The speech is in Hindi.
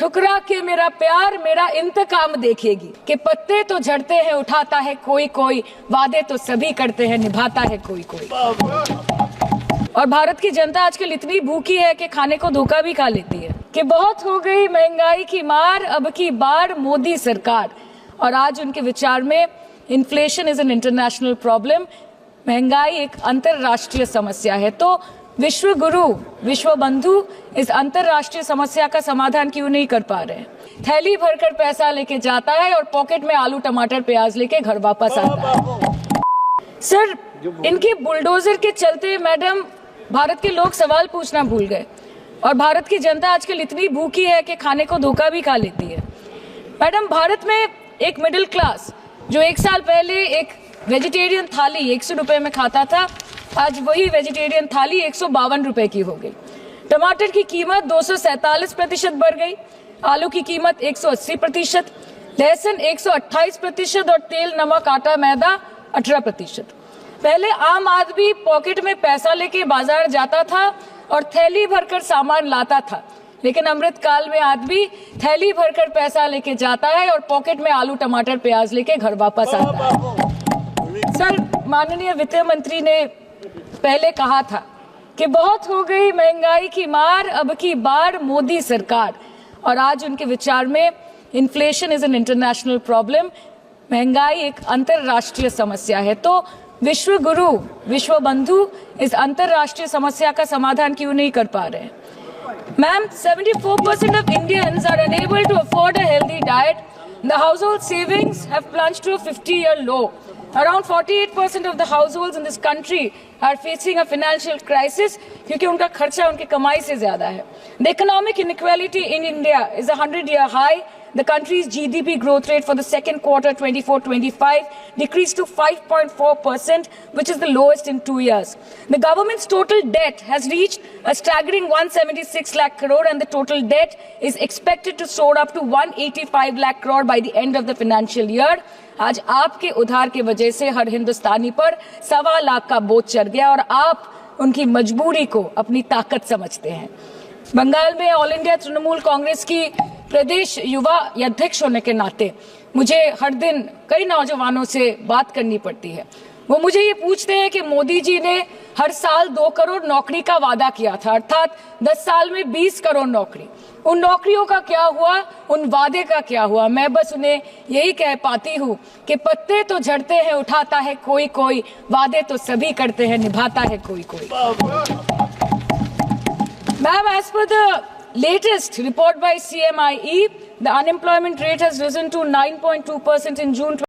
ठुकरा के मेरा प्यार मेरा इंतकाम देखेगी कि पत्ते तो झड़ते हैं उठाता है कोई कोई, वादे तो सभी करते हैं निभाता है कोई कोई। और भारत की जनता आजकल इतनी भूखी है कि खाने को धोखा भी खा लेती है कि बहुत हो गई महंगाई की मार, अब की बार मोदी सरकार। और आज उनके विचार में inflation is an international problem, महंगाई एक अंतरराष्ट्रीय समस्या है। तो विश्व गुरु विश्व बंधु इस अंतरराष्ट्रीय समस्या का समाधान क्यों नहीं कर पा रहे हैं? थैली भरकर पैसा लेके जाता है और पॉकेट में आलू टमाटर प्याज लेके घर वापस आता है। सर, इनके बुलडोजर के चलते मैडम भारत के लोग सवाल पूछना भूल गए और भारत की जनता आजकल इतनी भूखी है कि खाने को धोखा भी खा लेती है। मैडम, भारत में एक मिडिल क्लास जो एक साल पहले एक वेजिटेरियन थाली 100 रुपए में खाता था, आज वही वेजिटेरियन थाली 152 रुपए की हो गई। टमाटर की कीमत 247% बढ़ गई, आलू की कीमत 180%, लहसुन 128% और तेल नमक आटा मैदा 18%। पहले आम आदमी पॉकेट में पैसा लेके बाजार जाता था और थैली भरकर सामान लाता था, लेकिन अमृतकाल में आदमी थैली भरकर पैसा लेके जाता है और पॉकेट में आलू टमाटर प्याज लेके घर वापस आता है। सर, माननीय वित्त मंत्री ने पहले कहा था कि बहुत हो गई महंगाई की मार, अब की बार मोदी सरकार। और आज उनके विचार में inflation is an international problem, महंगाई एक अंतरराष्ट्रीय समस्या है। तो विश्व गुरु विश्व बंधु इस अंतरराष्ट्रीय समस्या का समाधान क्यों नहीं कर पा रहे हैं? Ma'am, 74% of Indians are unable to afford a healthy diet. The household savings have plunged to a 50-year low. Around 48% of the households in this country are facing a financial crisis क्योंकि उनका खर्चा उनकी कमाई से ज्यादा है। The economic inequality in India is a 100-year high. The country's GDP growth rate for the second quarter 24-25 decreased to 5.4%, which is the lowest in 2 years. The government's total debt has reached a staggering 176 lakh crore and the total debt is expected to soar up to 185 lakh crore by the end of the financial year. आज आपके उधार की वजह से हर हिंदुस्तानी पर 1.25 लाख का बोझ चढ़ गया और आप उनकी मजबूरी को अपनी ताकत समझते हैं। बंगाल में ऑल इंडिया तृणमूल कांग्रेस की प्रदेश युवा अध्यक्ष होने के नाते मुझे हर दिन कई नौजवानों से बात करनी पड़ती है। वो मुझे ये पूछते हैं कि मोदी जी ने हर साल 2 करोड़ नौकरी का वादा किया था, अर्थात 10 साल में 20 करोड़ नौकरी। उन नौकरियों का क्या हुआ, उन वादे का क्या हुआ? मैं बस उन्हें यही कह पाती हूँ कि पत्ते तो झड़ते हैं उठाता है कोई कोई, वादे तो सभी करते हैं निभाता है कोई कोई। Ma'am, as per the latest report by CMIE, the unemployment rate has risen to 9.2% in June